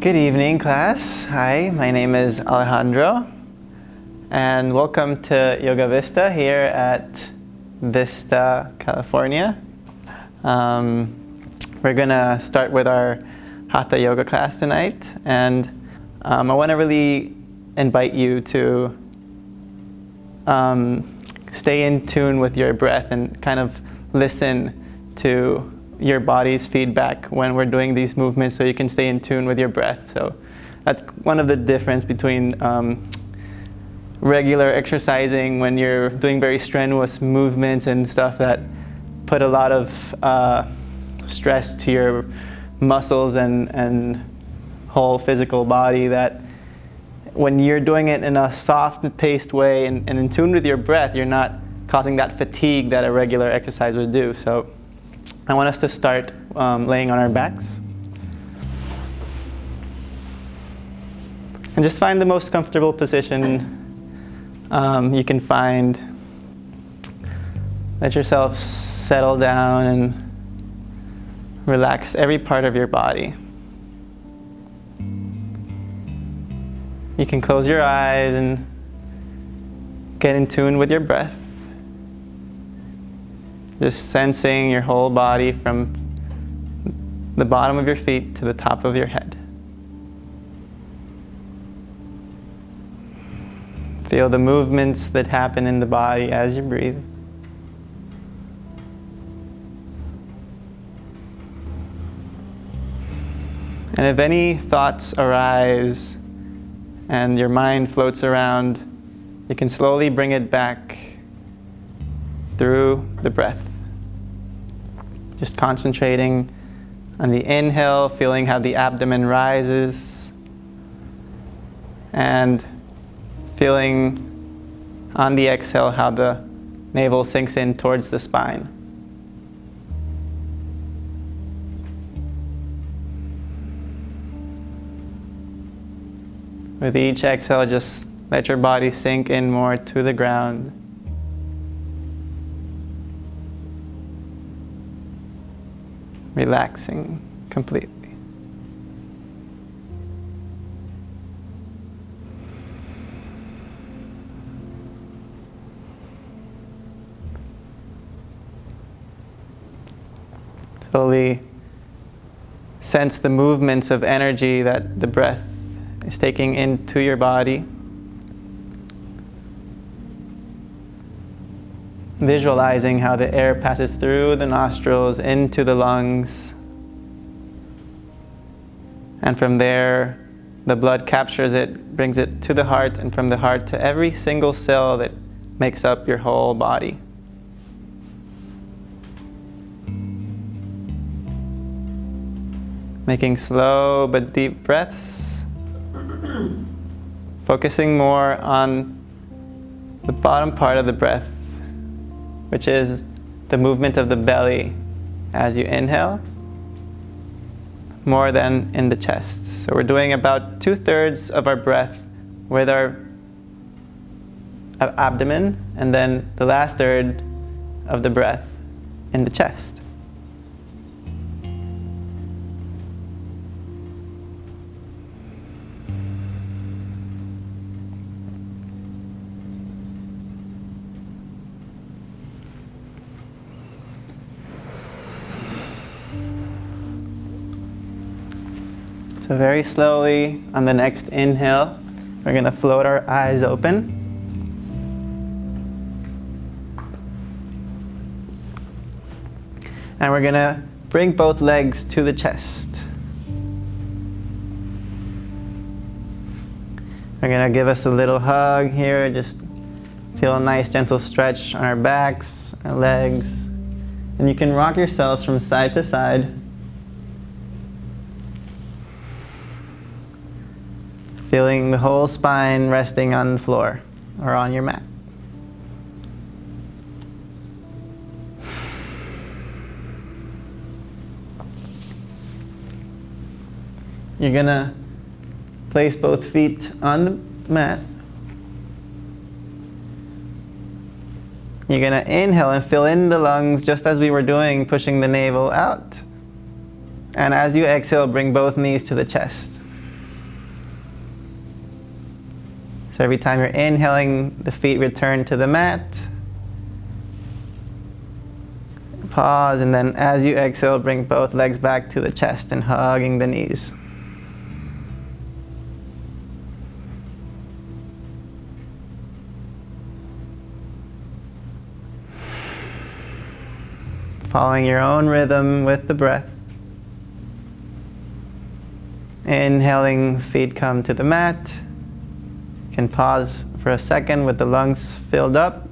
Good evening, class. Hi, my name is Alejandro, and welcome to Yoga Vista here at Vista, California. We're gonna start with our Hatha Yoga class tonight, and I want to really invite you to stay in tune with your breath and kind of listen to your body's feedback when we're doing these movements, so you can stay in tune with your breath. So that's one of the difference between regular exercising, when you're doing very strenuous movements and stuff that put a lot of stress to your muscles and whole physical body, that when you're doing it in a soft paced way and in tune with your breath, you're not causing that fatigue that a regular exercise would do. So I want us to start laying on our backs. And just find the most comfortable position you can find. Let yourself settle down and relax every part of your body. You can close your eyes and get in tune with your breath. Just sensing your whole body from the bottom of your feet to the top of your head. Feel the movements that happen in the body as you breathe. And if any thoughts arise and your mind floats around, you can slowly bring it back through the breath. Just concentrating on the inhale, feeling how the abdomen rises, and feeling on the exhale how the navel sinks in towards the spine. With each exhale, just let your body sink in more to the ground. Relaxing completely. Slowly sense the movements of energy that the breath is taking into your body. Visualizing how the air passes through the nostrils into the lungs, and from there the blood captures it, brings it to the heart, and from the heart to every single cell that makes up your whole body. Making slow but deep breaths, focusing more on the bottom part of the breath, which is the movement of the belly as you inhale, more than in the chest. So we're doing about 2/3 of our breath with our abdomen, and then the last third of the breath in the chest. So very slowly, on the next inhale, we're going to float our eyes open. And we're going to bring both legs to the chest. We're going to give us a little hug here. Just feel a nice gentle stretch on our backs, our legs. And you can rock yourselves from side to side. Feeling the whole spine resting on the floor or on your mat. You're gonna place both feet on the mat. You're gonna inhale and fill in the lungs just as we were doing, pushing the navel out. And as you exhale, bring both knees to the chest. So every time you're inhaling, the feet return to the mat. Pause, and then as you exhale, bring both legs back to the chest and hugging the knees. Following your own rhythm with the breath. Inhaling, feet come to the mat. You can pause for a second with the lungs filled up,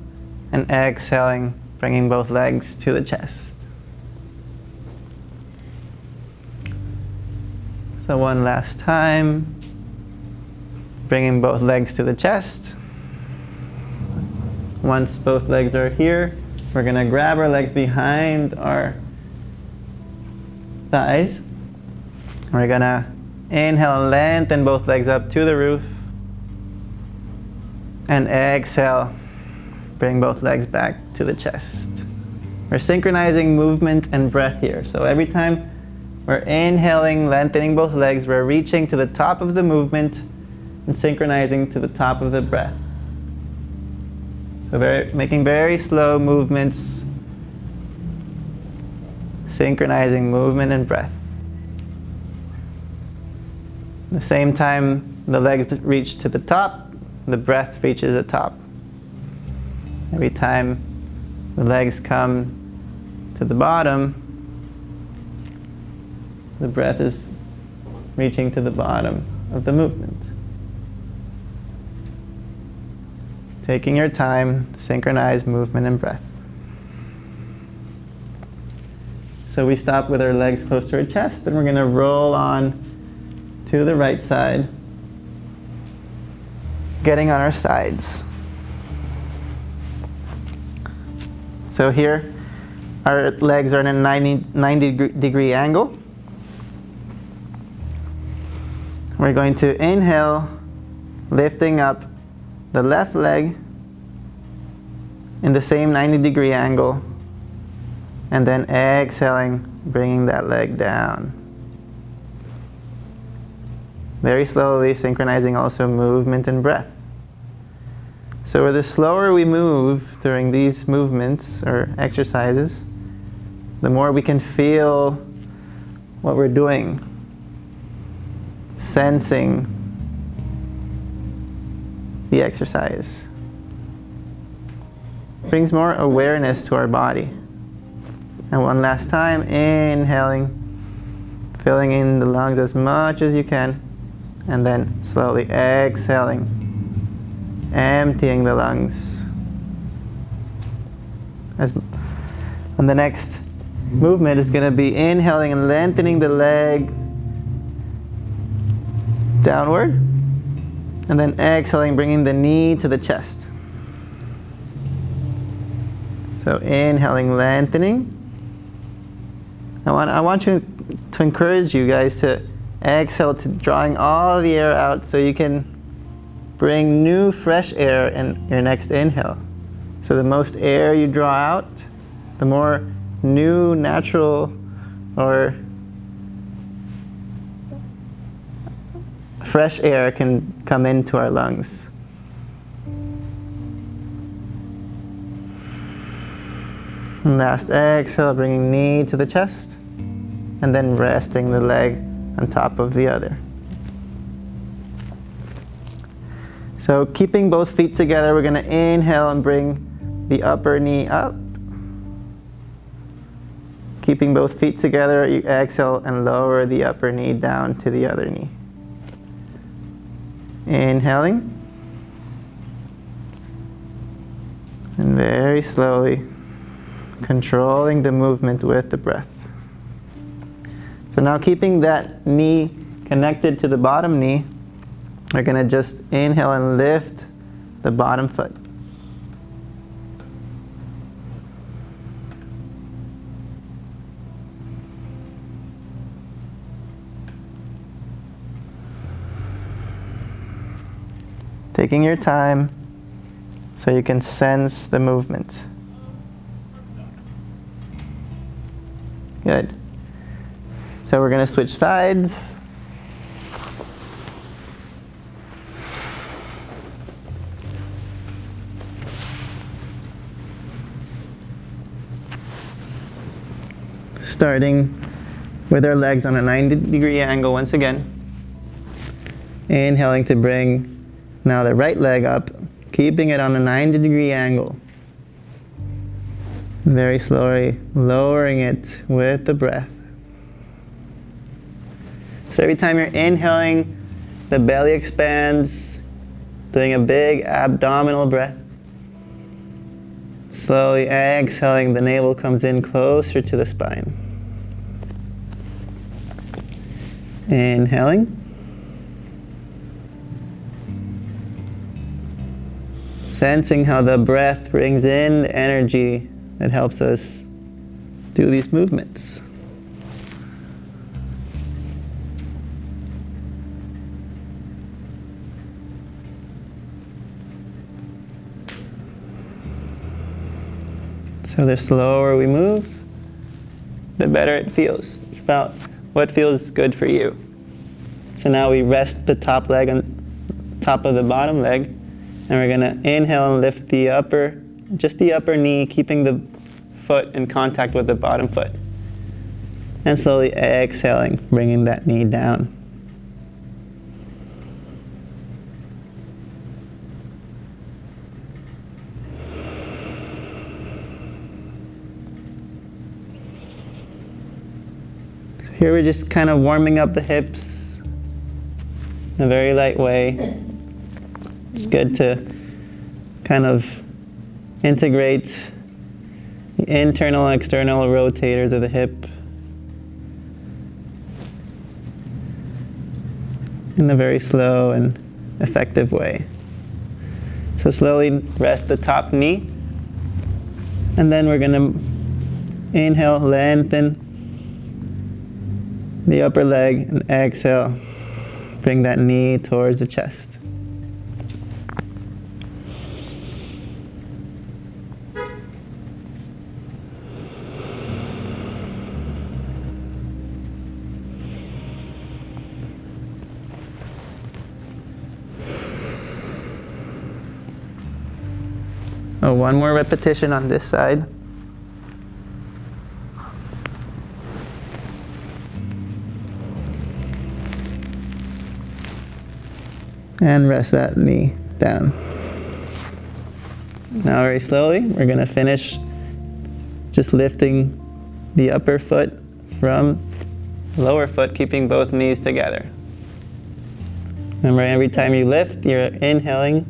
and exhaling, bringing both legs to the chest. So one last time, bringing both legs to the chest. Once both legs are here, we're going to grab our legs behind our thighs. We're going to inhale, lengthen both legs up to the roof. And exhale, bring both legs back to the chest. We're synchronizing movement and breath here. So every time we're inhaling, lengthening both legs, we're reaching to the top of the movement and synchronizing to the top of the breath. So making very slow movements, synchronizing movement and breath. At the same time, the legs reach to the top, the breath reaches the top. Every time the legs come to the bottom, the breath is reaching to the bottom of the movement. Taking your time, synchronize movement and breath. So we stop with our legs close to our chest, and we're going to roll on to the right side, getting on our sides. So here, our legs are in a 90 degree angle. We're going to inhale, lifting up the left leg in the same 90 degree angle, and then exhaling, bringing that leg down. Very slowly, synchronizing also movement and breath. So the slower we move during these movements or exercises, the more we can feel what we're doing, sensing the exercise. Brings more awareness to our body. And one last time, inhaling, filling in the lungs as much as you can, and then slowly exhaling, emptying the lungs. And the next movement is going to be inhaling and lengthening the leg downward, and then exhaling, bringing the knee to the chest. So inhaling, lengthening. I want you to encourage you guys to exhale, to drawing all the air out so you can bring new fresh air in your next inhale. So the most air you draw out, the more new, natural, or fresh air can come into our lungs. And last exhale, bringing knee to the chest, and then resting the leg on top of the other. So keeping both feet together, we're going to inhale and bring the upper knee up. Keeping both feet together, you exhale and lower the upper knee down to the other knee. Inhaling. And very slowly controlling the movement with the breath. So now keeping that knee connected to the bottom knee, we're going to just inhale and lift the bottom foot. Taking your time so you can sense the movement. Good. So we're going to switch sides. starting with our legs on a 90-degree angle once again. Inhaling to bring now the right leg up, keeping it on a 90-degree angle. Very slowly lowering it with the breath. So every time you're inhaling, the belly expands, doing a big abdominal breath. Slowly exhaling, the navel comes in closer to the spine. Inhaling. Sensing how the breath brings in the energy that helps us do these movements. So the slower we move, the better it feels. It's about what feels good for you. So now we rest the top leg on top of the bottom leg, and we're gonna inhale and lift the upper, just the upper knee, keeping the foot in contact with the bottom foot. And slowly exhaling, bringing that knee down. Here we're just kind of warming up the hips in a very light way. It's good to kind of integrate the internal and external rotators of the hip in a very slow and effective way. So slowly rest the top knee, and then we're going to inhale, lengthen the upper leg, and exhale, bring that knee towards the chest. Oh, one more repetition on this side. And rest that knee down. Now very slowly, we're going to finish just lifting the upper foot from the lower foot, keeping both knees together. Remember, every time you lift, you're inhaling.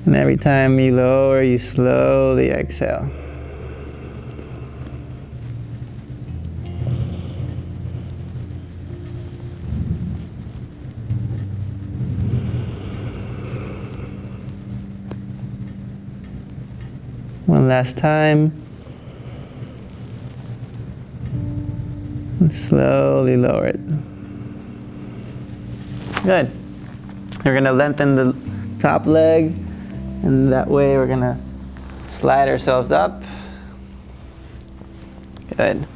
And every time you lower, you slowly exhale. One last time. And slowly lower it. Good. We're going to lengthen the top leg, and that way we're going to slide ourselves up. Good.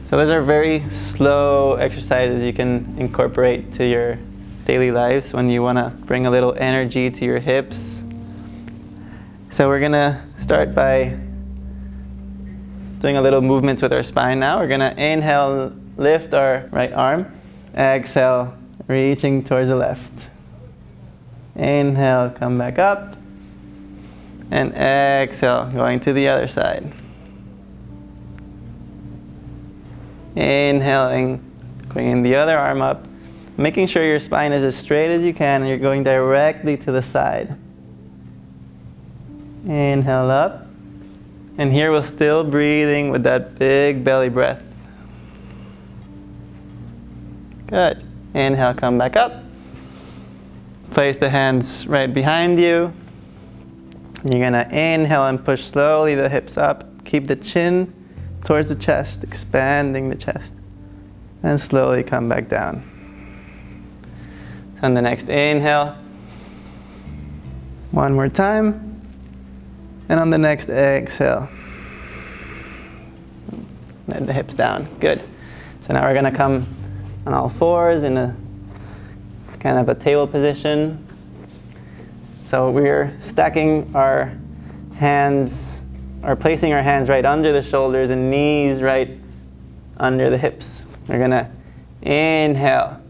So those are very slow exercises you can incorporate to your daily lives when you want to bring a little energy to your hips. So we're going to start by doing a little movements with our spine now. We're going to inhale, lift our right arm. Exhale, reaching towards the left. Inhale, come back up. And exhale, going to the other side. Inhaling, bringing the other arm up. Making sure your spine is as straight as you can and you're going directly to the side. Inhale up. And here we're still breathing with that big belly breath. Good. Inhale, come back up. Place the hands right behind you. You're going to inhale and push slowly the hips up. Keep the chin towards the chest, expanding the chest. And slowly come back down. So on the next inhale, one more time. And on the next exhale, let the hips down. Good. So now we're going to come on all fours in a kind of a table position. So we're stacking our hands are placing our hands right under the shoulders and knees right under the hips. We're gonna inhale,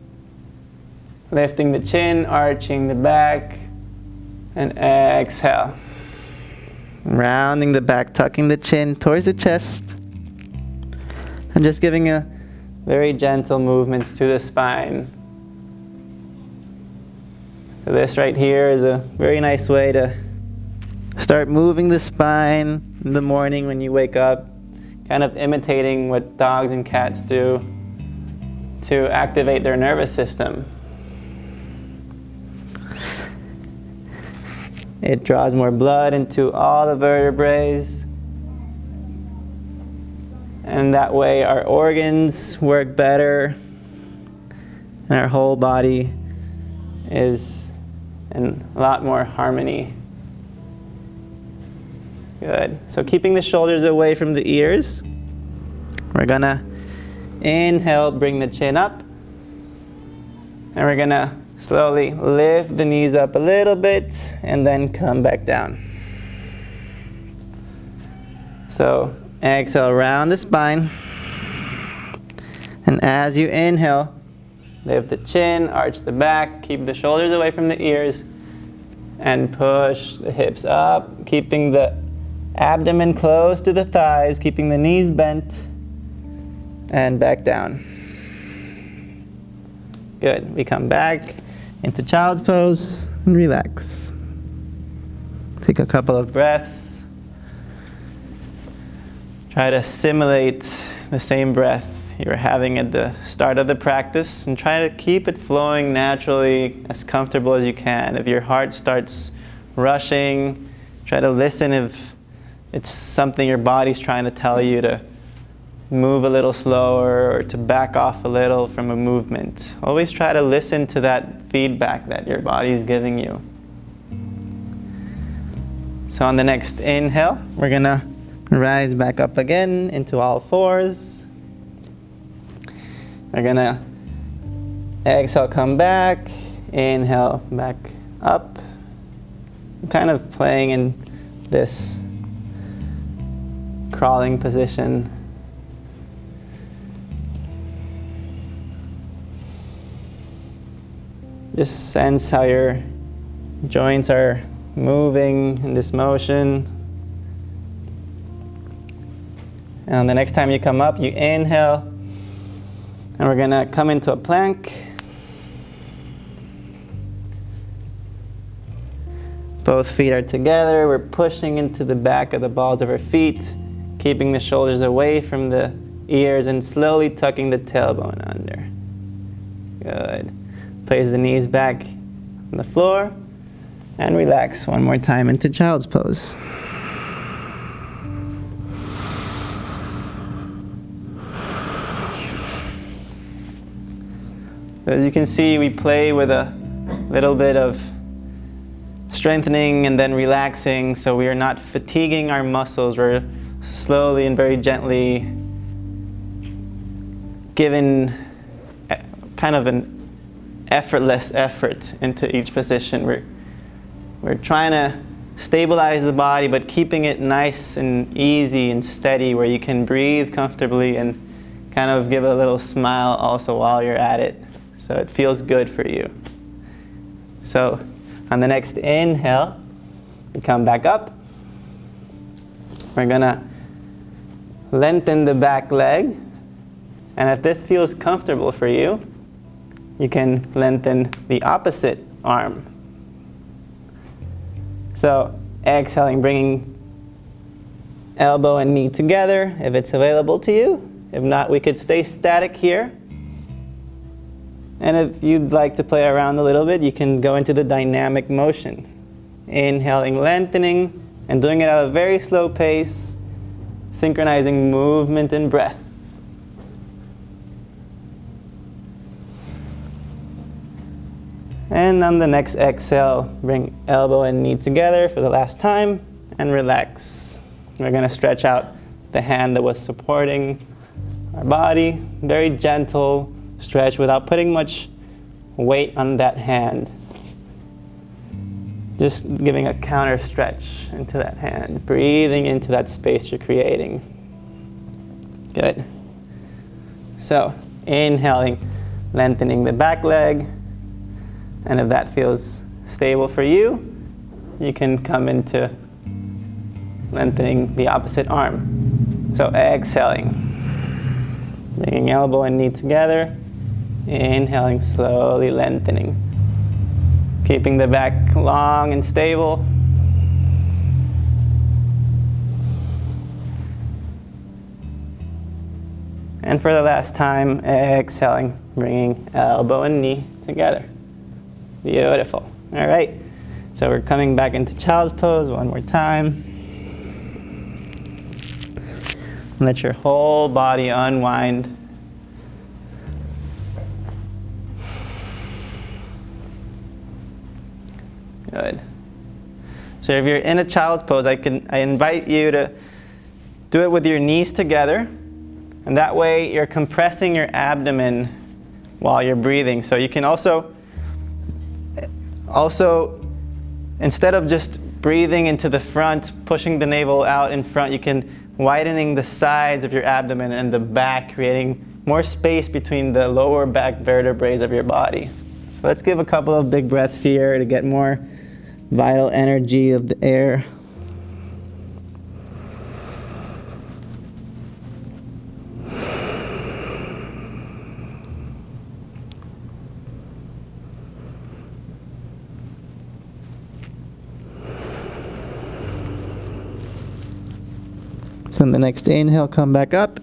lifting the chin, arching the back, and exhale. Rounding the back, tucking the chin towards the chest, and just giving a very gentle movements to the spine. So this right here is a very nice way to start moving the spine in the morning when you wake up, kind of imitating what dogs and cats do to activate their nervous system. It draws more blood into all the vertebrae, and that way our organs work better and our whole body is in a lot more harmony. Good. So keeping the shoulders away from the ears, we're gonna inhale, bring the chin up, and we're gonna slowly lift the knees up a little bit and then come back down. So exhale around the spine, and as you inhale, lift the chin, arch the back, keep the shoulders away from the ears, and push the hips up, keeping the abdomen close to the thighs, keeping the knees bent, and back down. Good. We come back into child's pose and relax. Take a couple of breaths. Try to simulate the same breath you were having at the start of the practice, and try to keep it flowing naturally, as comfortable as you can. If your heart starts rushing, try to listen if it's something your body's trying to tell you to move a little slower or to back off a little from a movement. Always try to listen to that feedback that your body is giving you. So on the next inhale, we're gonna rise back up again into all fours. We're gonna exhale, come back, inhale, back up. I'm kind of playing in this crawling position. Just sense how your joints are moving in this motion. And the next time you come up, you inhale, and we're gonna come into a plank. Both feet are together. We're pushing into the back of the balls of our feet, keeping the shoulders away from the ears and slowly tucking the tailbone under. Good. Place the knees back on the floor and relax one more time into child's pose. As you can see, we play with a little bit of strengthening and then relaxing, so we are not fatiguing our muscles. We're slowly and very gently giving kind of an effortless effort into each position. We're trying to stabilize the body, but keeping it nice and easy and steady, where you can breathe comfortably and kind of give a little smile also while you're at it, so it feels good for you. So on the next inhale, we come back up. We're gonna lengthen the back leg, and if this feels comfortable for you, you can lengthen the opposite arm. So exhaling, bringing elbow and knee together if it's available to you. If not, we could stay static here. And if you'd like to play around a little bit, you can go into the dynamic motion. Inhaling, lengthening, and doing it at a very slow pace, synchronizing movement and breath. And on the next exhale, bring elbow and knee together for the last time and relax. We're going to stretch out the hand that was supporting our body. Very gentle stretch without putting much weight on that hand. Just giving a counter stretch into that hand, breathing into that space you're creating. Good. So, inhaling, lengthening the back leg. And if that feels stable for you, you can come into lengthening the opposite arm. So exhaling, bringing elbow and knee together. Inhaling, slowly lengthening. Keeping the back long and stable. And for the last time, exhaling, bringing elbow and knee together. Beautiful. All right. So we're coming back into child's pose one more time. Let your whole body unwind. Good. So if you're in a child's pose, I invite you to do it with your knees together, and that way you're compressing your abdomen while you're breathing. So you can also instead of just breathing into the front, pushing the navel out in front, you can widening the sides of your abdomen and the back, creating more space between the lower back vertebrae of your body. So let's give a couple of big breaths here to get more vital energy of the air. So in the next inhale, come back up.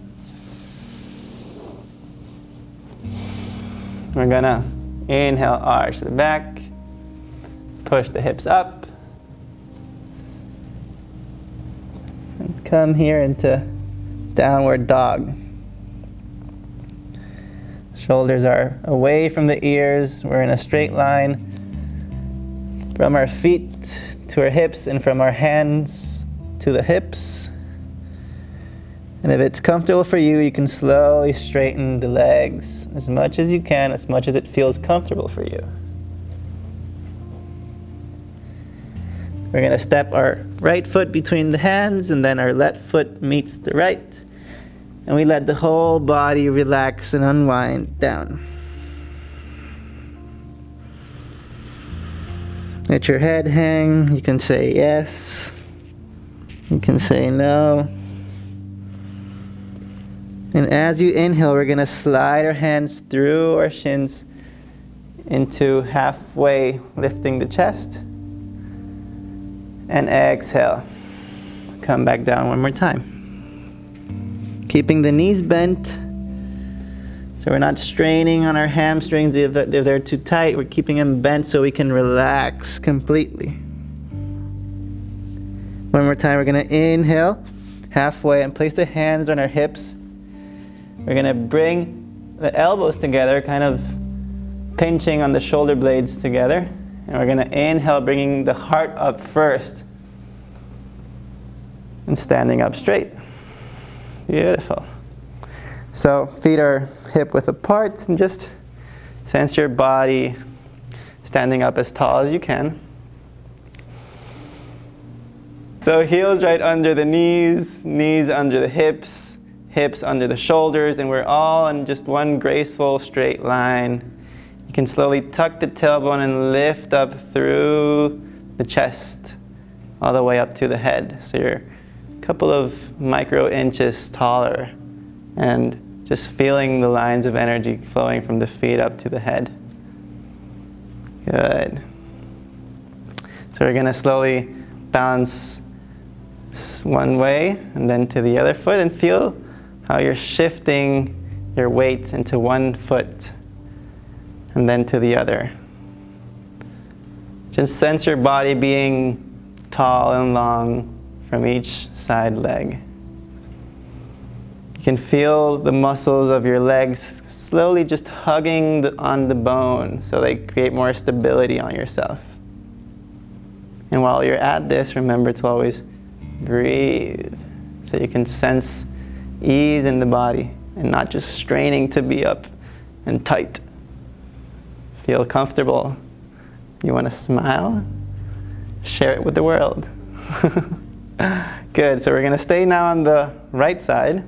We're gonna inhale, arch the back. Push the hips up. And come here into downward dog. Shoulders are away from the ears. We're in a straight line from our feet to our hips and from our hands to the hips. And if it's comfortable for you, you can slowly straighten the legs as much as you can, as much as it feels comfortable for you. We're going to step our right foot between the hands, and then our left foot meets the right. And we let the whole body relax and unwind down. Let your head hang. You can say yes. You can say no. And as you inhale, we're going to slide our hands through our shins into halfway, lifting the chest. And exhale. Come back down one more time. Keeping the knees bent. So we're not straining on our hamstrings if they're too tight. We're keeping them bent so we can relax completely. One more time, we're going to inhale halfway and place the hands on our hips. We're going to bring the elbows together, kind of pinching on the shoulder blades together. And we're going to inhale, bringing the heart up first. And standing up straight. Beautiful. So feet are hip width apart, and just sense your body standing up as tall as you can. So heels right under the knees, knees under the hips, hips under the shoulders, and we're all in just one graceful straight line. You can slowly tuck the tailbone and lift up through the chest, all the way up to the head. So you're a couple of micro inches taller, and just feeling the lines of energy flowing from the feet up to the head. Good. So we're going to slowly bounce one way and then to the other foot, and feel how you're shifting your weight into one foot and then to the other. Just sense your body being tall and long from each side leg. You can feel the muscles of your legs slowly just hugging on the bone so they create more stability on yourself. And while you're at this, remember to always breathe so you can sense ease in the body and not just straining to be up and tight. Feel comfortable. You want to smile? share it with the world. Good, so we're gonna stay now on the right side.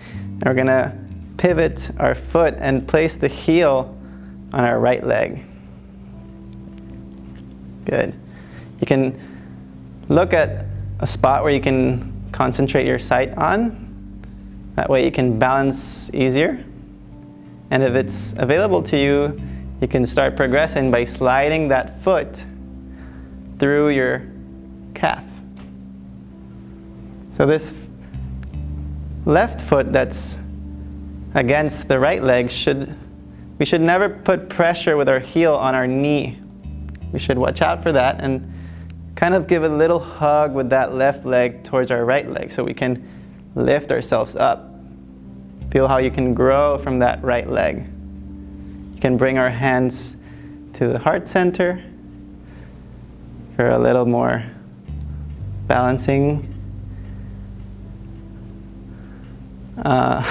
And we're gonna pivot our foot and place the heel on our right leg. Good. You can look at a spot where you can concentrate your sight on. That way you can balance easier. And if it's available to you, you can start progressing by sliding that foot through your calf. So this left foot that's against the right leg, we should never put pressure with our heel on our knee. We should watch out for that and kind of give a little hug with that left leg towards our right leg so we can lift ourselves up. Feel how you can grow from that right leg. You can bring our hands to the heart center for a little more balancing. For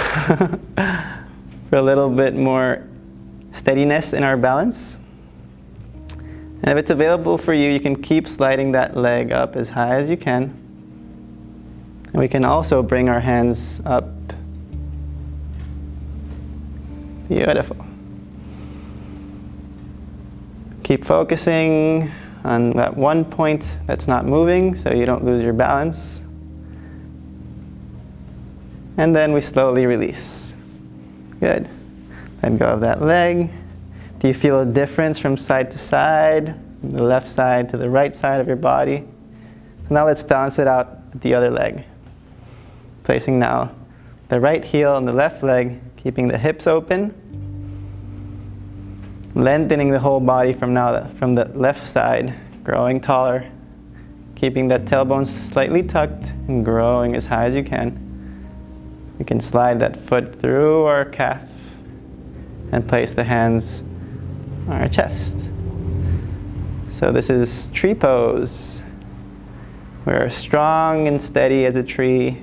a little bit more steadiness in our balance. And if it's available for you, you can keep sliding that leg up as high as you can. And we can also bring our hands up. Beautiful. Keep focusing on that one point that's not moving so you don't lose your balance. And then we slowly release. Good. Let go of that leg. Do you feel a difference from side to side, the left side to the right side of your body? Now let's balance it out with the other leg. Placing now the right heel on the left leg, keeping the hips open. Lengthening the whole body from the left side, growing taller. Keeping that tailbone slightly tucked and growing as high as you can. We can slide that foot through our calf and place the hands on our chest. So this is tree pose. We're strong and steady as a tree.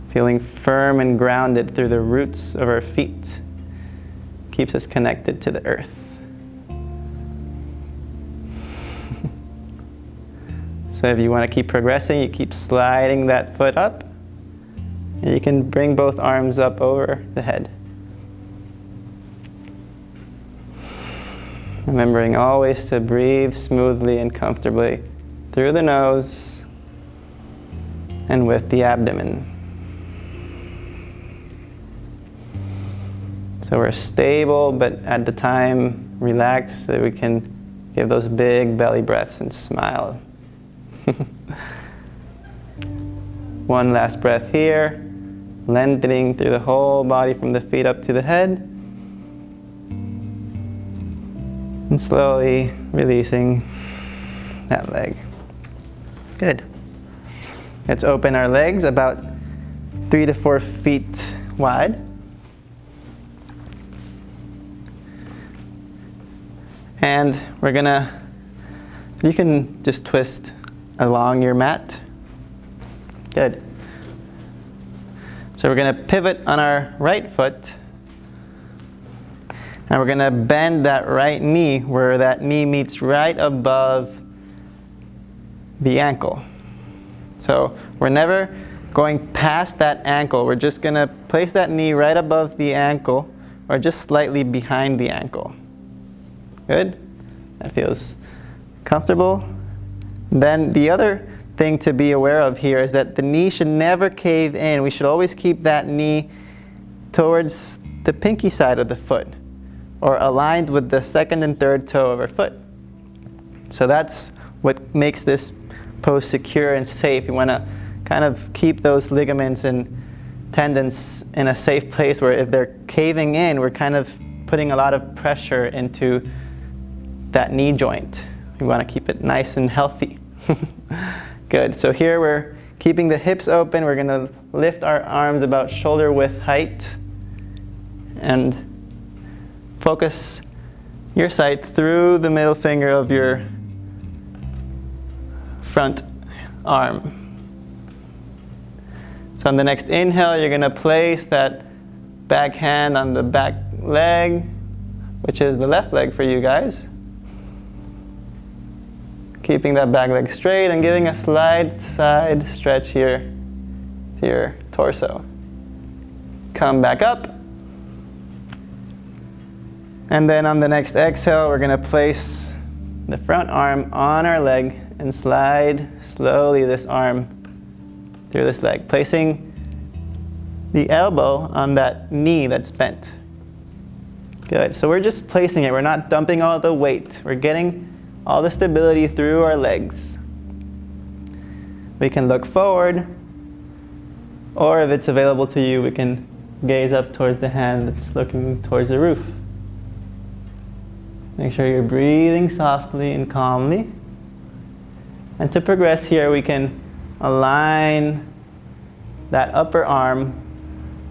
Feeling firm and grounded through the roots of our feet. Keeps us connected to the earth. So if you want to keep progressing, you keep sliding that foot up. And you can bring both arms up over the head. Remembering always to breathe smoothly and comfortably through the nose and with the abdomen. So we're stable, but at the time relaxed so that we can give those big belly breaths and smile. One last breath here, lengthening through the whole body from the feet up to the head. And slowly releasing that leg. Good. Let's open our legs about 3 to 4 feet wide. And we're gonna, you can just twist along your mat. Good. So we're gonna pivot on our right foot. And we're gonna bend that right knee where that knee meets right above the ankle. So we're never going past that ankle. We're just gonna place that knee right above the ankle or just slightly behind the ankle. Good? That feels comfortable. Then the other thing to be aware of here is that the knee should never cave in. We should always keep that knee towards the pinky side of the foot or aligned with the second and third toe of our foot. So that's what makes this pose secure and safe. You want to kind of keep those ligaments and tendons in a safe place where if they're caving in, we're kind of putting a lot of pressure into that knee joint. We want to keep it nice and healthy. Good. So here we're keeping the hips open. We're going to lift our arms about shoulder width height and focus your sight through the middle finger of your front arm. So on the next inhale, you're going to place that back hand on the back leg, which is the left leg for you guys. Keeping that back leg straight and giving a slight side stretch here to your torso. Come back up. And then on the next exhale, we're going to place the front arm on our leg and slide slowly this arm through this leg, placing the elbow on that knee that's bent. Good. So we're just placing it. We're not dumping all the weight. We're getting all the stability through our legs. We can look forward, or if it's available to you, we can gaze up towards the hand that's looking towards the roof. Make sure you're breathing softly and calmly. And to progress here, we can align that upper arm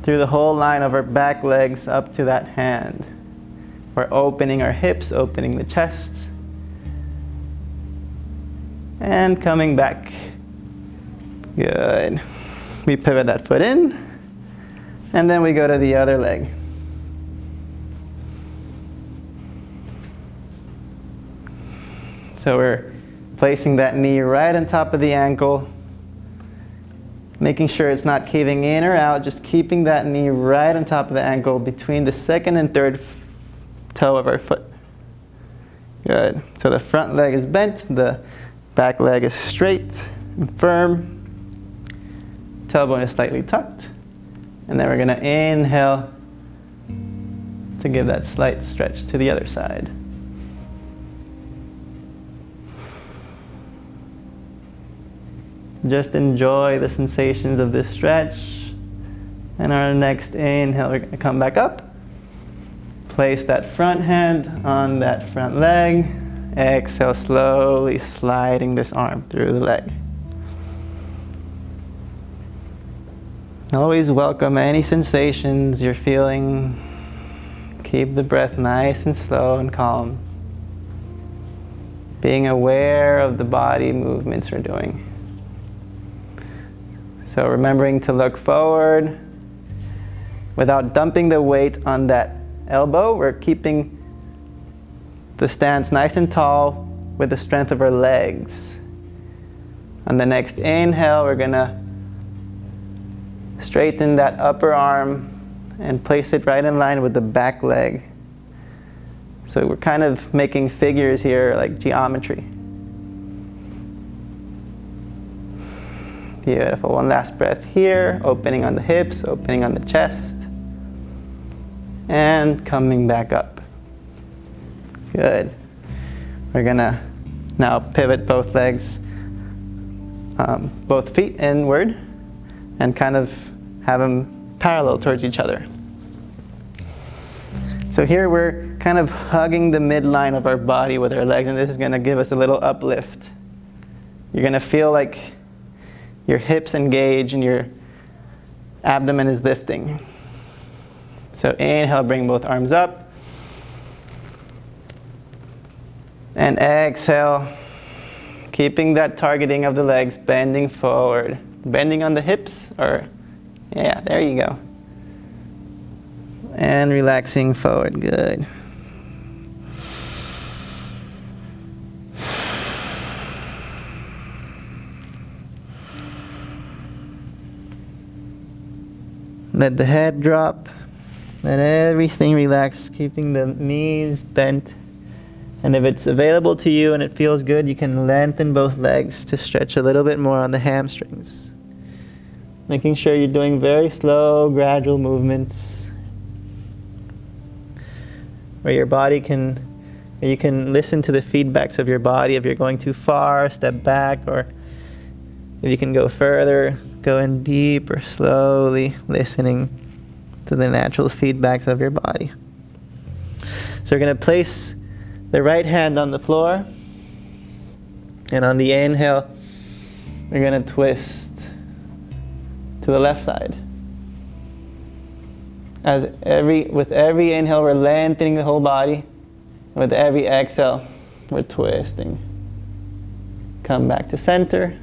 through the whole line of our back legs up to that hand. We're opening our hips, opening the chest, and coming back. Good. We pivot that foot in, and then we go to the other leg. So we're placing that knee right on top of the ankle, making sure it's not caving in or out, just keeping that knee right on top of the ankle between the second and third toe of our foot. Good. So the front leg is bent, the back leg is straight and firm. Tailbone is slightly tucked. And then we're going to inhale to give that slight stretch to the other side. Just enjoy the sensations of this stretch. And our next inhale, we're going to come back up. Place that front hand on that front leg. Exhale, slowly sliding this arm through the leg. Always welcome any sensations you're feeling. Keep the breath nice and slow and calm. Being aware of the body movements we're doing. So remembering to look forward without dumping the weight on that elbow. We're keeping the stance nice and tall with the strength of our legs. On the next inhale, we're going to straighten that upper arm and place it right in line with the back leg. So we're kind of making figures here, like geometry. Beautiful. One last breath here, opening on the hips, opening on the chest, and coming back up. Good. We're gonna now pivot both legs, both feet inward, and kind of have them parallel towards each other. So here we're kind of hugging the midline of our body with our legs, and this is gonna give us a little uplift. You're gonna feel like your hips engage and your abdomen is lifting. So inhale, bring both arms up. And exhale, keeping that targeting of the legs, bending forward. Bending on the hips, or, yeah, there you go. And relaxing forward, good. Let the head drop. Let everything relax, keeping the knees bent. And if it's available to you and it feels good, you can lengthen both legs to stretch a little bit more on the hamstrings. Making sure you're doing very slow, gradual movements where your body where you can listen to the feedbacks of your body. If you're going too far, step back, or if you can go further, go in deeper, slowly listening to the natural feedbacks of your body. So we're going to place the right hand on the floor, and on the inhale, we're going to twist to the left side. With every inhale, we're lengthening the whole body. With every exhale, we're twisting. Come back to center.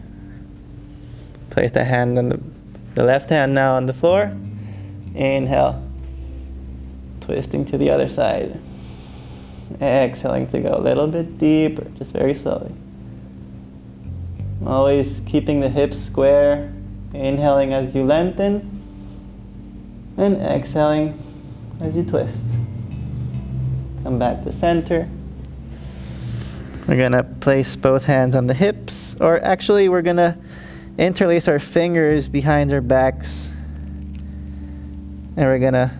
Place the hand on the left hand now on the floor. Inhale, twisting to the other side. Exhaling to go a little bit deeper, just very slowly. Always keeping the hips square. Inhaling as you lengthen. And exhaling as you twist. Come back to center. We're gonna place both hands on the hips, or actually we're gonna interlace our fingers behind our backs. And we're gonna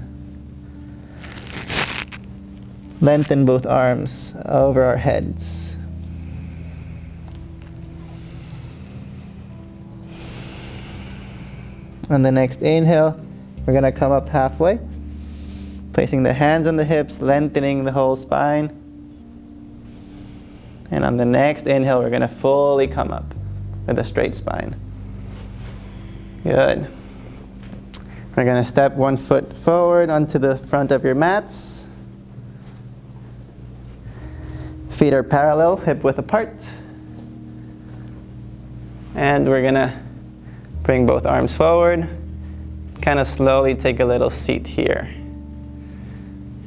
lengthen both arms over our heads. On the next inhale, we're gonna come up halfway, placing the hands on the hips, lengthening the whole spine. And on the next inhale, we're gonna fully come up with a straight spine. Good. We're gonna step one foot forward onto the front of your mats. Feet are parallel, hip width apart. And we're gonna bring both arms forward. Kind of slowly take a little seat here.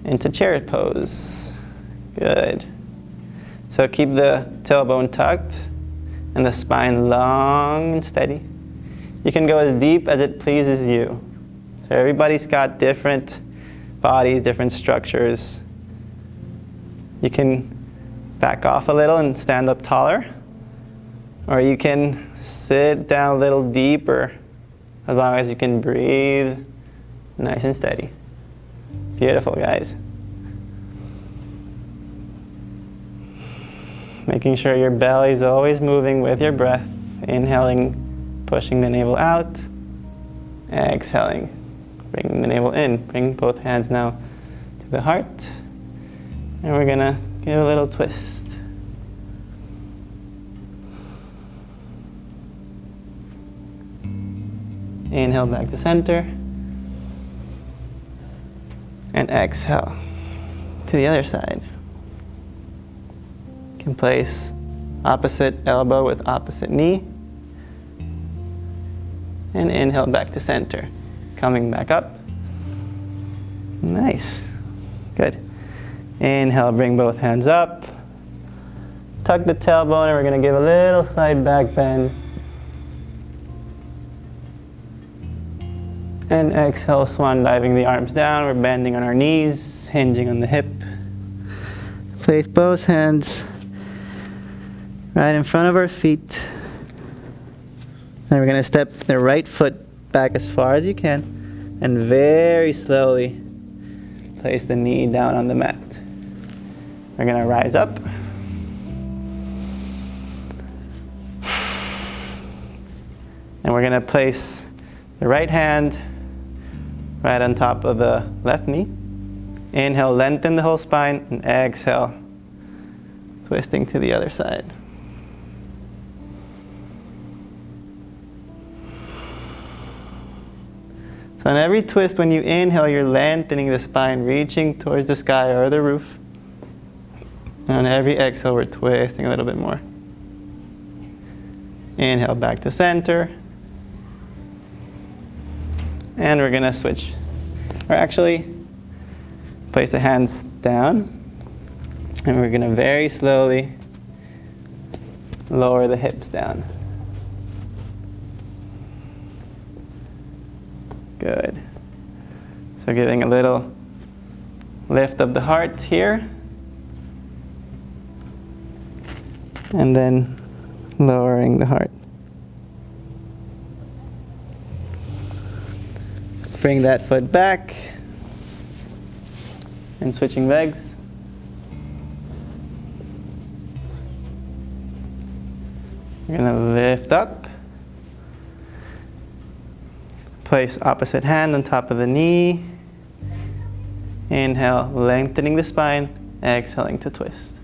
Into chair pose. Good. So keep the tailbone tucked and the spine long and steady. You can go as deep as it pleases you. So everybody's got different bodies, different structures. You can back off a little and stand up taller. Or you can sit down a little deeper as long as you can breathe nice and steady. Beautiful, guys. Making sure your belly is always moving with your breath. Inhaling, pushing the navel out. Exhaling, bringing the navel in. Bring both hands now to the heart. And we're gonna give a little twist. Inhale back to center. And exhale to the other side. You can place opposite elbow with opposite knee. And inhale back to center. Coming back up. Nice. Good. Inhale, bring both hands up. Tuck the tailbone, and we're going to give a little slight back bend. And exhale, swan diving the arms down. We're bending on our knees, hinging on the hip. Place both hands right in front of our feet. And we're going to step the right foot back as far as you can. And very slowly place the knee down on the mat. We're going to rise up. And we're going to place the right hand right on top of the left knee. Inhale, lengthen the whole spine, and exhale, twisting to the other side. So on every twist, when you inhale, you're lengthening the spine, reaching towards the sky or the roof. And on every exhale, we're twisting a little bit more. Inhale back to center. And we're gonna switch, or actually place the hands down, and we're gonna very slowly lower the hips down. Good. So giving a little lift of the heart here, and then lowering the heart. Bring that foot back and switching legs. We're going to lift up. Place opposite hand on top of the knee. Inhale, lengthening the spine. Exhaling to twist.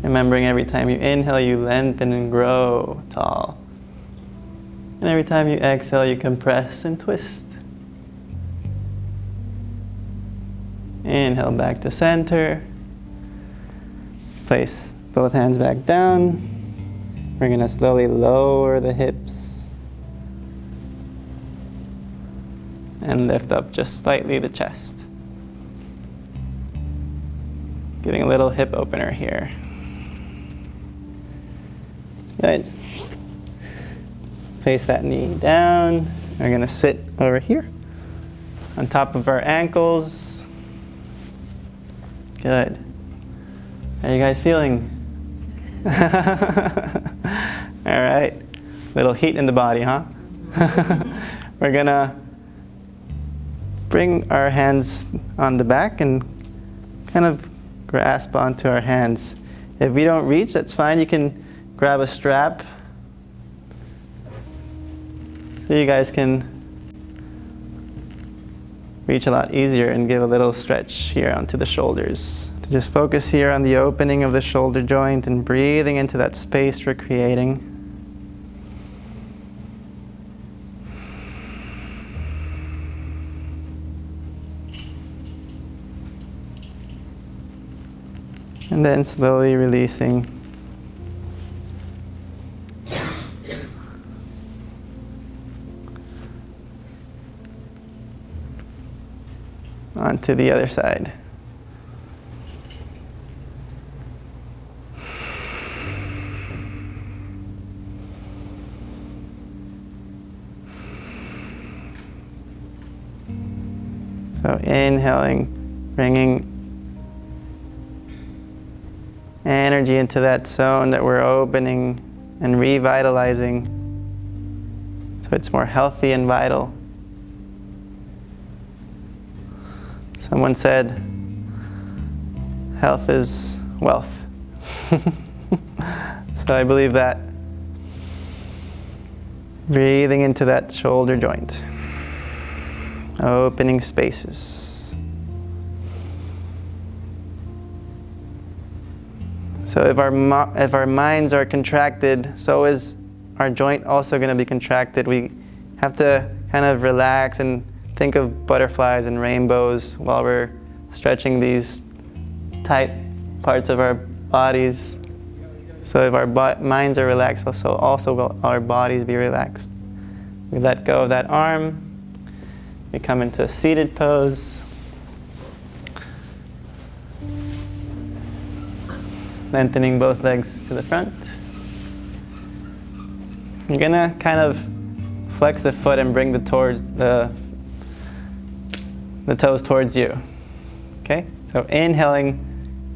Remembering every time you inhale, you lengthen and grow tall. And every time you exhale, you compress and twist. Inhale back to center. Place both hands back down. We're going to slowly lower the hips. And lift up just slightly the chest. Giving a little hip opener here. Good. Face that knee down. We're going to sit over here on top of our ankles. Good. How are you guys feeling? All right. Little heat in the body, huh? We're going to bring our hands on the back and kind of grasp onto our hands. If we don't reach, that's fine. You can grab a strap so you guys can reach a lot easier and give a little stretch here onto the shoulders. Just focus here on the opening of the shoulder joint and breathing into that space we're creating. And then slowly releasing. Onto the other side. So inhaling, bringing energy into that zone that we're opening and revitalizing so it's more healthy and vital. Someone said, health is wealth. So I believe that. Breathing into that shoulder joint. Opening spaces. So if our minds are contracted, so is our joint also going to be contracted. We have to kind of relax and think of butterflies and rainbows while we're stretching these tight parts of our bodies. So if our minds are relaxed, also will our bodies be relaxed. We let go of that arm. We come into a seated pose. Lengthening both legs to the front. You're gonna kind of flex the foot and bring the toes towards you. Okay? So inhaling,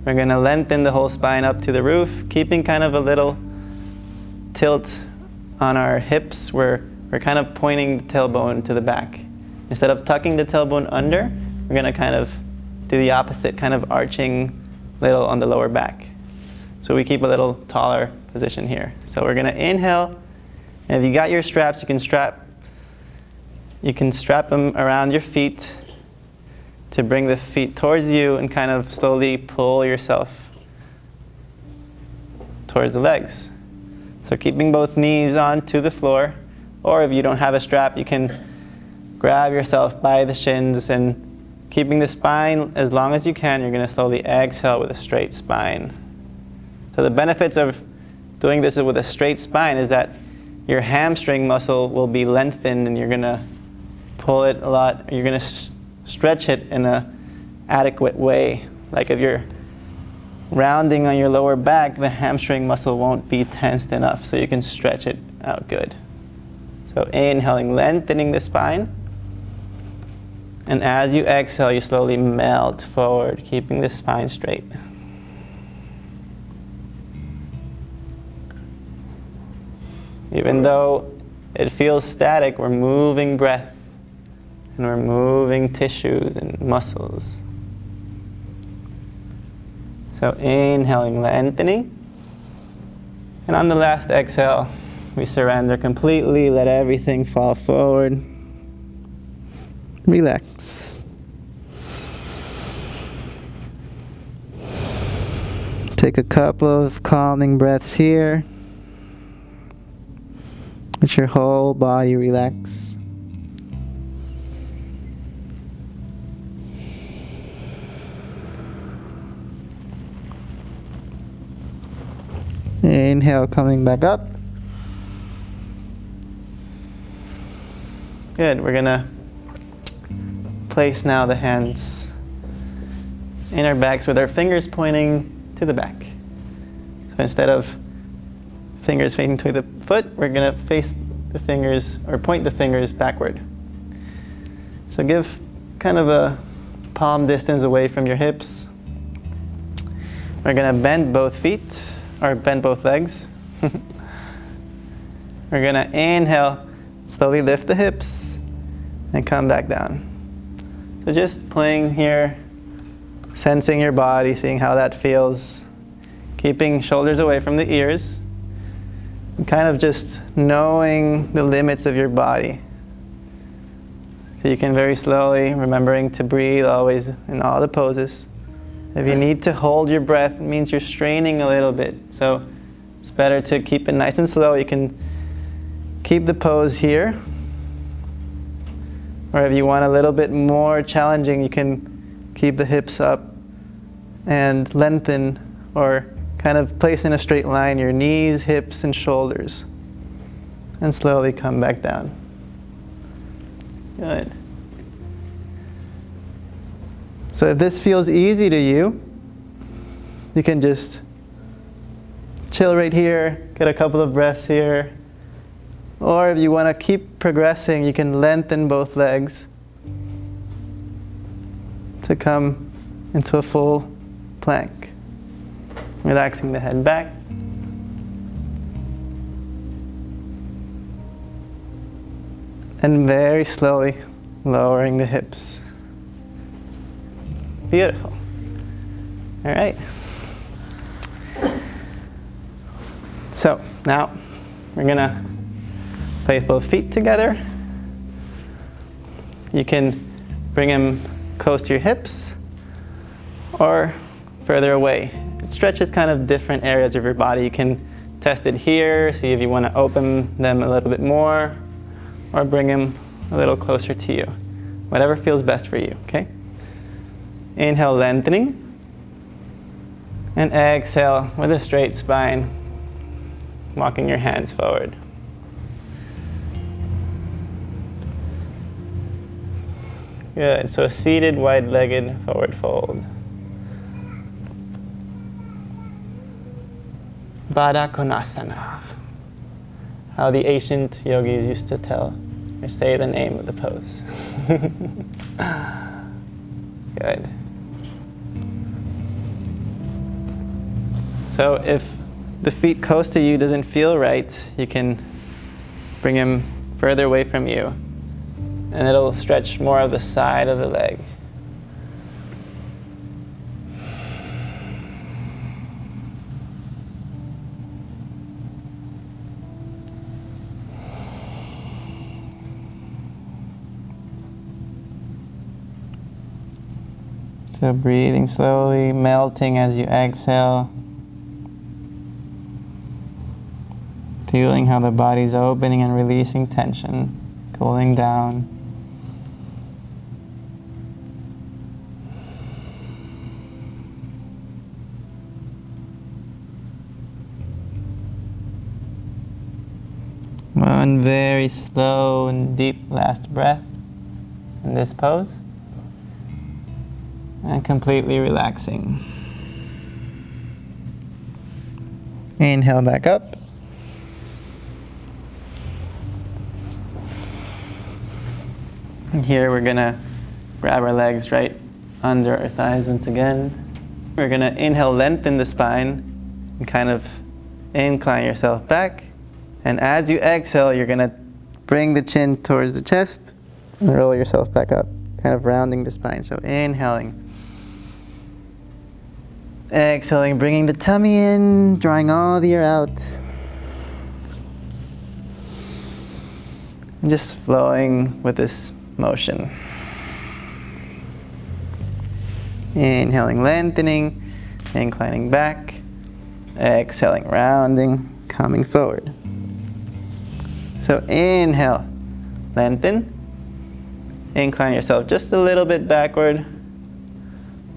we're gonna lengthen the whole spine up to the roof, keeping kind of a little tilt on our hips where we're kind of pointing the tailbone to the back. Instead of tucking the tailbone under, we're gonna kind of do the opposite, kind of arching little on the lower back. So we keep a little taller position here. So we're gonna inhale, and if you got your straps, you can strap them around your feet to bring the feet towards you and kind of slowly pull yourself towards the legs. So keeping both knees onto the floor, or if you don't have a strap, you can grab yourself by the shins and keeping the spine as long as you can, you're gonna slowly exhale with a straight spine. So the benefits of doing this with a straight spine is that your hamstring muscle will be lengthened and you're gonna pull it a lot, you're gonna stretch it in an adequate way. Like if you're rounding on your lower back, the hamstring muscle won't be tensed enough, so you can stretch it out good. So inhaling, lengthening the spine. And as you exhale, you slowly melt forward, keeping the spine straight. Even though it feels static, we're moving breath and we're moving tissues and muscles. So inhaling, lengthening. And on the last exhale, we surrender completely, let everything fall forward. Relax. Take a couple of calming breaths here. Let your whole body relax. Inhale, coming back up. Good, we're gonna place now the hands in our backs with our fingers pointing to the back. So instead of fingers facing to the foot, we're going to face the fingers, or point the fingers backward. So give kind of a palm distance away from your hips. We're going to bend both feet, or bend both legs. We're going to inhale, slowly lift the hips, and come back down. So just playing here, sensing your body, seeing how that feels, keeping shoulders away from the ears, and kind of just knowing the limits of your body. So you can very slowly, remembering to breathe always in all the poses. If you need to hold your breath, it means you're straining a little bit. So it's better to keep it nice and slow. You can keep the pose here. Or if you want a little bit more challenging, you can keep the hips up and lengthen, or kind of place in a straight line your knees, hips, and shoulders. And slowly come back down. Good. So if this feels easy to you, you can just chill right here, get a couple of breaths here. Or if you want to keep progressing, you can lengthen both legs to come into a full plank. Relaxing the head back. And very slowly lowering the hips. Beautiful. All right. So now we're going to place both feet together. You can bring them close to your hips or further away. It stretches kind of different areas of your body. You can test it here, see if you want to open them a little bit more, or bring them a little closer to you. Whatever feels best for you, okay? Inhale, lengthening. And exhale with a straight spine, walking your hands forward. Good, so a seated, wide-legged forward fold. Baddha Konasana. How the ancient yogis used to tell or say the name of the pose. Good. So if the feet close to you doesn't feel right, you can bring them further away from you, and it'll stretch more of the side of the leg. So breathing slowly, melting as you exhale. Feeling how the body's opening and releasing tension, cooling down. One very slow and deep last breath in this pose. And completely relaxing. Inhale back up. And here we're gonna grab our legs right under our thighs once again. We're gonna inhale, lengthen the spine, and kind of incline yourself back. And as you exhale, you're gonna bring the chin towards the chest and roll yourself back up, kind of rounding the spine. So inhaling. Exhaling, bringing the tummy in, drawing all the air out. And just flowing with this motion. Inhaling, lengthening, inclining back. Exhaling, rounding, coming forward. So inhale, lengthen. Incline yourself just a little bit backward.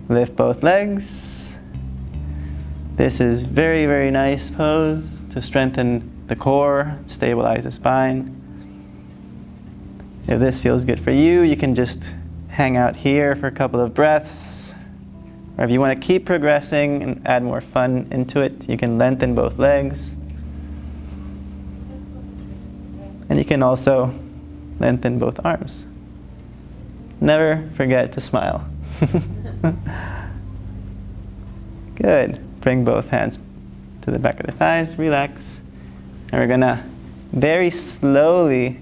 Lift both legs. This is very, very nice pose to strengthen the core, stabilize the spine. If this feels good for you, you can just hang out here for a couple of breaths, Or if you want to keep progressing and add more fun into it, you can lengthen both legs. And you can also lengthen both arms. Never forget to smile. Good. Bring both hands to the back of the thighs, relax. And we're gonna very slowly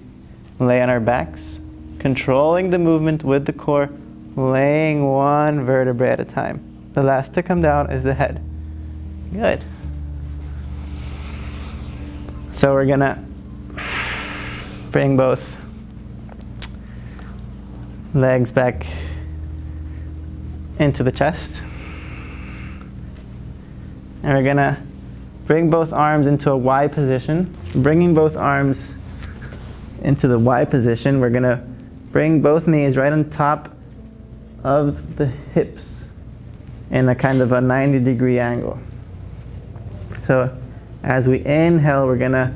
lay on our backs, controlling the movement with the core, laying one vertebrae at a time. The last to come down is the head. Good. So we're gonna bring both legs back into the chest. And we're gonna bring both arms into a Y position. Bringing both arms into the Y position, we're gonna bring both knees right on top of the hips in a kind of a 90-degree angle. So as we inhale, we're gonna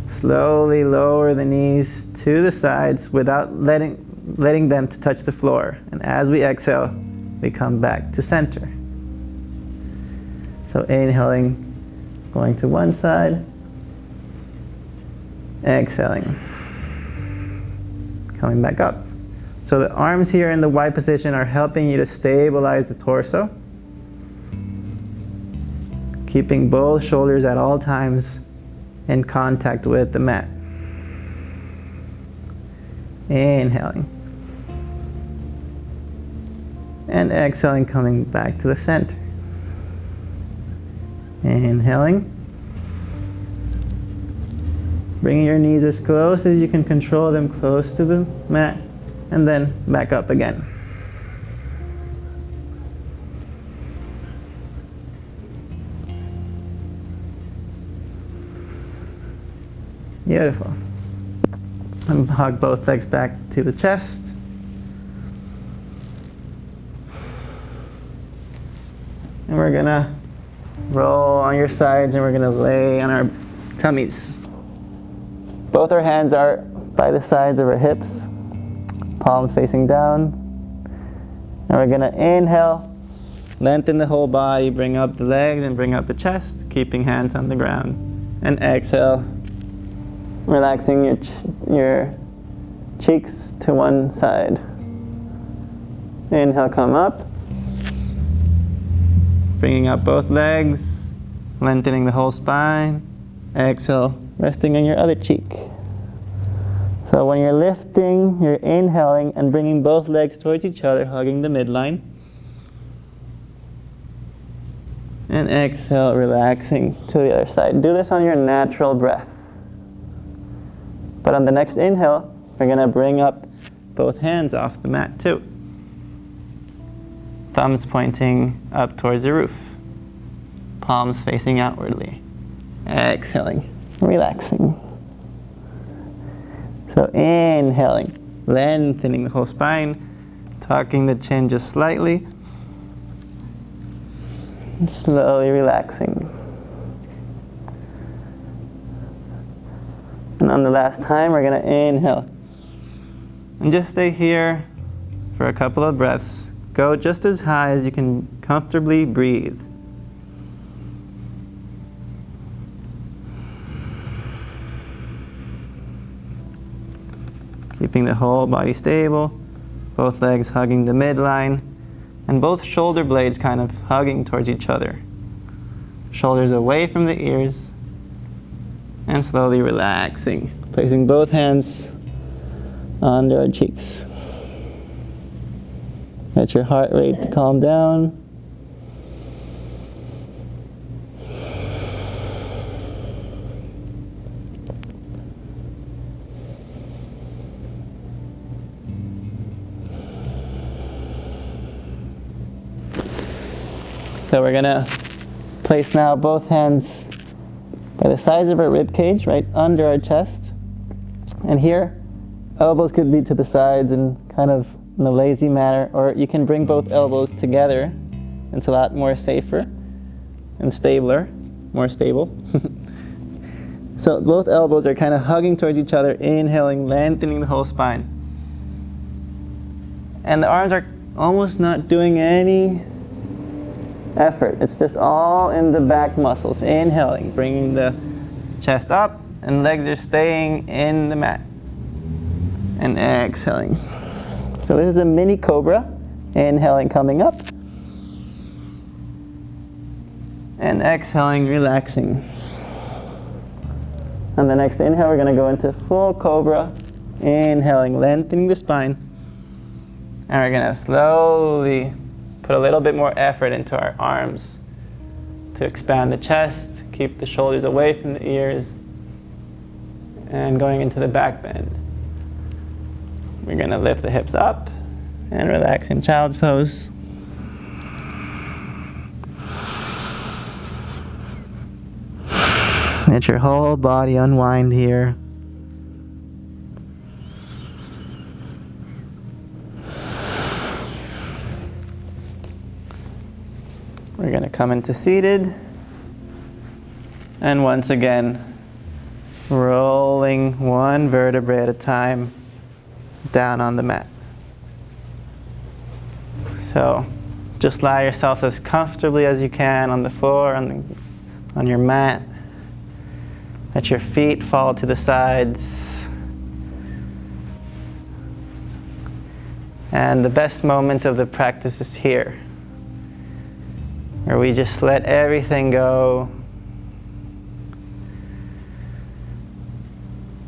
slowly lower the knees to the sides without letting them to touch the floor. And as we exhale, we come back to center. So inhaling, going to one side, exhaling, coming back up. So the arms here in the Y position are helping you to stabilize the torso, keeping both shoulders at all times in contact with the mat. Inhaling. And exhaling, coming back to the center. Inhaling. Bringing your knees as close as you can control them, close to the mat, and then back up again. Beautiful. And hug both legs back to the chest. And we're gonna roll on your sides and we're gonna lay on our tummies. Both our hands are by the sides of our hips, palms facing down. And we're gonna inhale, lengthen the whole body, bring up the legs and bring up the chest, keeping hands on the ground. And exhale, relaxing your cheeks to one side. Inhale, come up. Bringing up both legs, lengthening the whole spine. Exhale, resting on your other cheek. So when you're lifting, you're inhaling and bringing both legs towards each other, hugging the midline. And exhale, relaxing to the other side. Do this on your natural breath. But on the next inhale, we're gonna bring up both hands off the mat too. Thumbs pointing up towards the roof. Palms facing outwardly. Exhaling, relaxing. So inhaling, lengthening the whole spine, tucking the chin just slightly. And slowly relaxing. And on the last time, we're gonna inhale. And just stay here for a couple of breaths. Go just as high as you can comfortably breathe. Keeping the whole body stable, both legs hugging the midline, and both shoulder blades kind of hugging towards each other. Shoulders away from the ears, and slowly relaxing, placing both hands under our cheeks. Let your heart rate to calm down. So we're gonna place now both hands by the sides of our rib cage, right under our chest. And here, elbows could be to the sides and kind of in a lazy manner, or you can bring both elbows together. It's a lot more safer and stabler, more stable. So both elbows are kind of hugging towards each other, inhaling, lengthening the whole spine. And the arms are almost not doing any effort. It's just all in the back muscles. Inhaling, bringing the chest up, and legs are staying in the mat. And exhaling. So this is a mini cobra. Inhaling, coming up. And exhaling, relaxing. On the next inhale, we're going to go into full cobra. Inhaling, lengthening the spine. And we're going to slowly put a little bit more effort into our arms to expand the chest, keep the shoulders away from the ears, and going into the back bend. We're going to lift the hips up and relax in child's pose. Let your whole body unwind here. We're going to come into seated. And once again, rolling one vertebrae at a time down on the mat. So just allow yourself as comfortably as you can on the floor, on your mat. Let your feet fall to the sides. And the best moment of the practice is here, where we just let everything go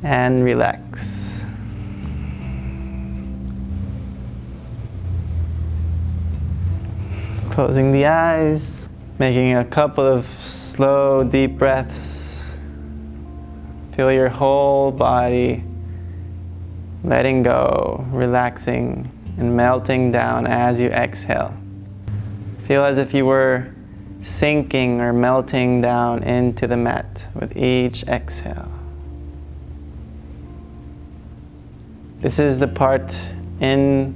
and relax. Closing the eyes, making a couple of slow, deep breaths. Feel your whole body letting go, relaxing, and melting down as you exhale. Feel as if you were sinking or melting down into the mat with each exhale. This is the part in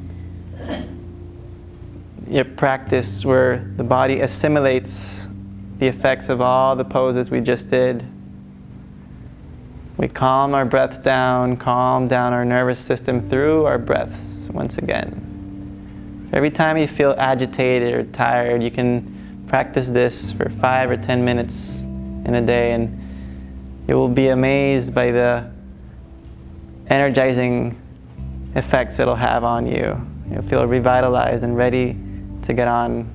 your practice where the body assimilates the effects of all the poses we just did. We calm our breath down, calm down our nervous system through our breaths once again. Every time you feel agitated or tired, you can practice this for 5 or 10 minutes in a day, and you will be amazed by the energizing effects it'll have on you. You'll feel revitalized and ready to get on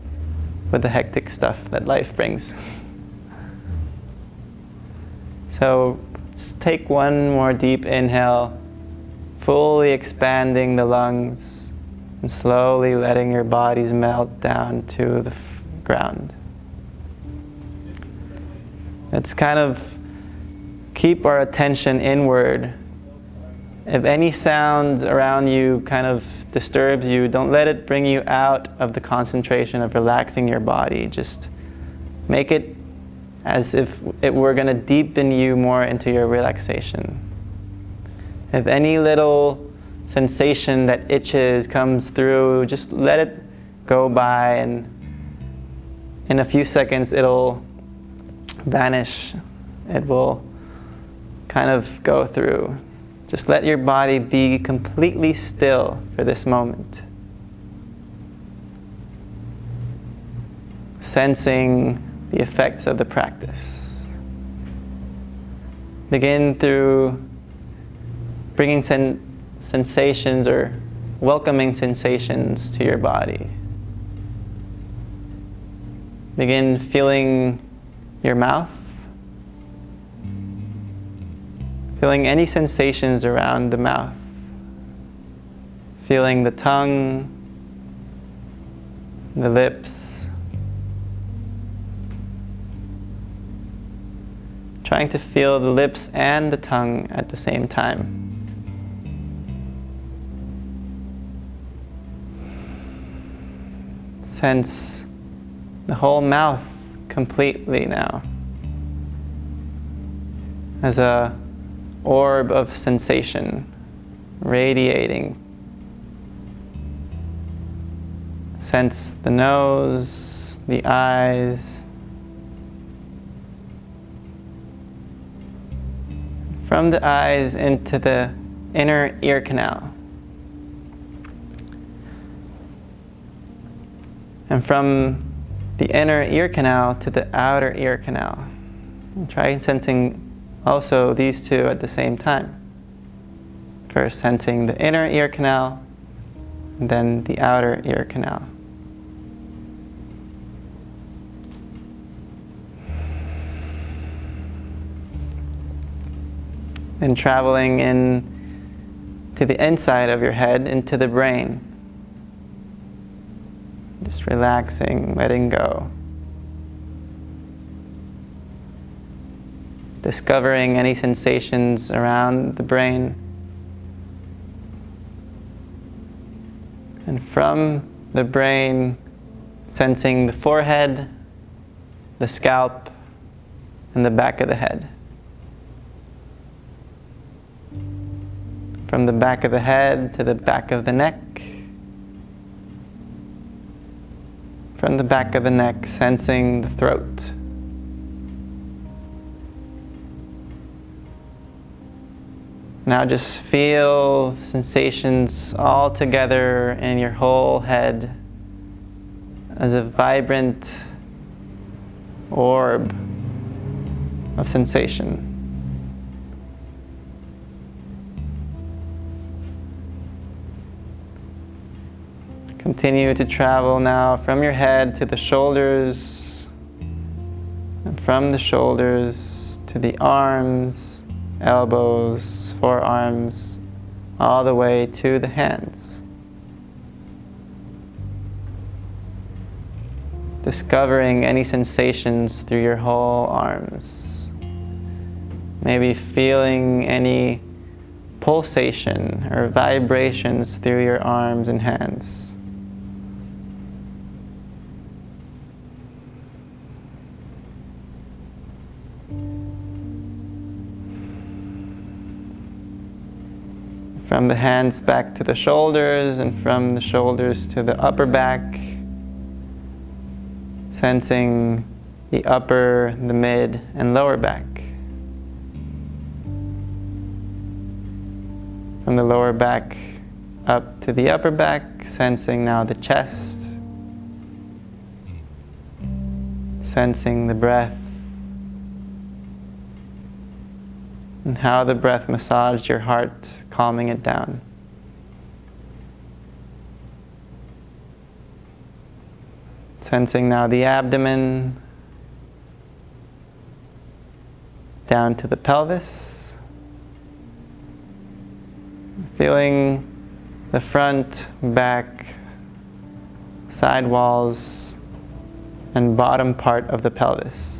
with the hectic stuff that life brings. So just take one more deep inhale, fully expanding the lungs and slowly letting your bodies melt down to the ground. Let's kind of keep our attention inward. If any sound around you kind of disturbs you, don't let it bring you out of the concentration of relaxing your body. Just make it as if it were going to deepen you more into your relaxation. If any little sensation that itches comes through, just let it go by, and in a few seconds it'll vanish. It will kind of go through. Just let your body be completely still for this moment. Sensing the effects of the practice. Begin through bringing sensations or welcoming sensations to your body. Begin feeling your mouth. Feeling any sensations around the mouth. Feeling the tongue, the lips. Trying to feel the lips and the tongue at the same time. Sense the whole mouth completely now as a orb of sensation radiating. Sense the nose, the eyes, from the eyes into the inner ear canal. And from the inner ear canal to the outer ear canal. And try sensing also these two at the same time. First sensing the inner ear canal, and then the outer ear canal. And traveling in to the inside of your head, into the brain. Just relaxing, letting go. Discovering any sensations around the brain. And from the brain, sensing the forehead, the scalp, and the back of the head. From the back of the head to the back of the neck. From the back of the neck, sensing the throat. Now just feel the sensations all together in your whole head as a vibrant orb of sensation. Continue to travel now from your head to the shoulders, and from the shoulders to the arms, elbows, forearms, all the way to the hands. Discovering any sensations through your whole arms. Maybe feeling any pulsation or vibrations through your arms and hands. From the hands back to the shoulders, and from the shoulders to the upper back, sensing the upper, the mid, and lower back. From the lower back up to the upper back, sensing now the chest, sensing the breath, and how the breath massaged your heart, calming it down. Sensing now the abdomen, down to the pelvis. Feeling the front, back, side walls, and bottom part of the pelvis.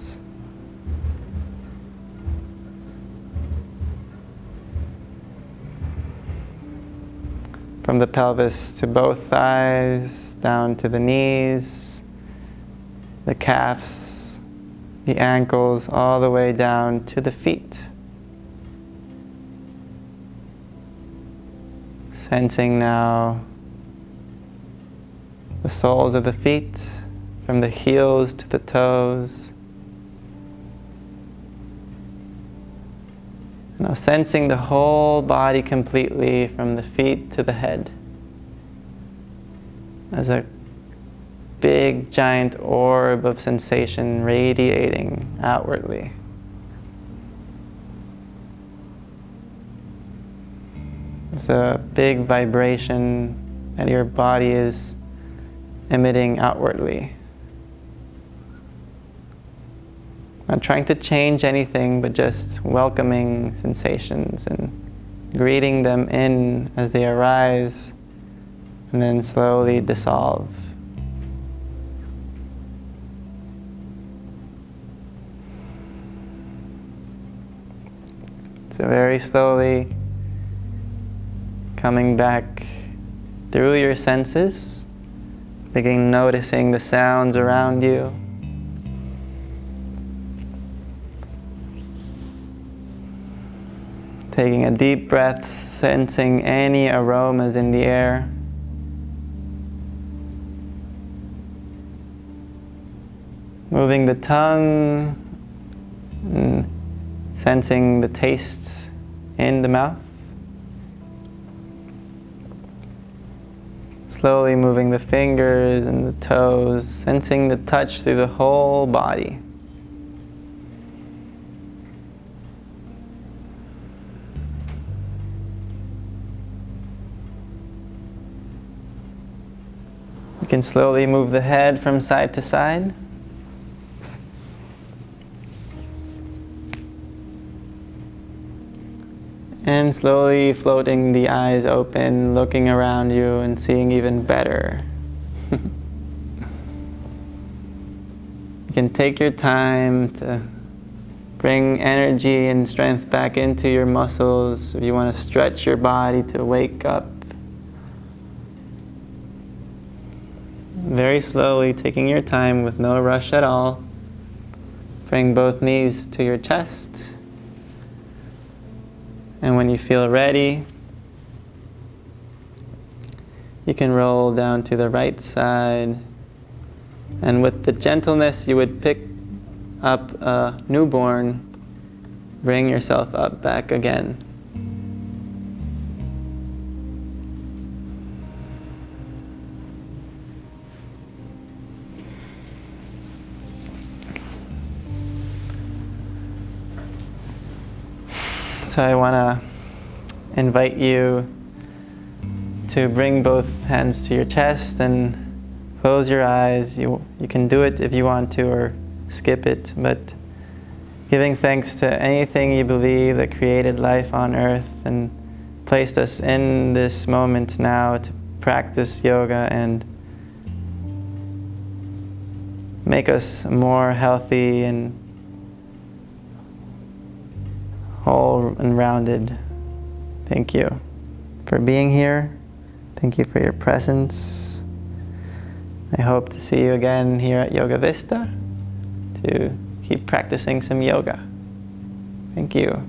From the pelvis to both thighs, down to the knees, the calves, the ankles, all the way down to the feet. Sensing now the soles of the feet, from the heels to the toes. Now sensing the whole body completely from the feet to the head as a big giant orb of sensation radiating outwardly. It's a big vibration that your body is emitting outwardly. Not trying to change anything, but just welcoming sensations and greeting them in as they arise and then slowly dissolve. So very slowly coming back through your senses, begin noticing the sounds around you. Taking a deep breath, sensing any aromas in the air. Moving the tongue, and sensing the taste in the mouth. Slowly moving the fingers and the toes, sensing the touch through the whole body. You can slowly move the head from side to side. And slowly floating the eyes open, looking around you and seeing even better. You can take your time to bring energy and strength back into your muscles. If you want to stretch your body to wake up. Very slowly, taking your time with no rush at all. Bring both knees to your chest. And when you feel ready, you can roll down to the right side. And with the gentleness you would pick up a newborn, bring yourself up back again. So I want to invite you to bring both hands to your chest and close your eyes. You can do it if you want to or skip it, but giving thanks to anything you believe that created life on earth and placed us in this moment now to practice yoga and make us more healthy and whole and rounded. Thank you for being here. Thank you for your presence. I hope to see you again here at Yoga Vista to keep practicing some yoga. Thank you.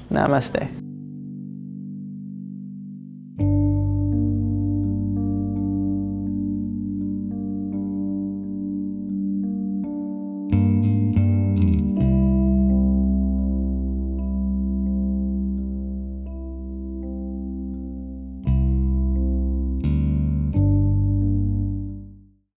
Namaste.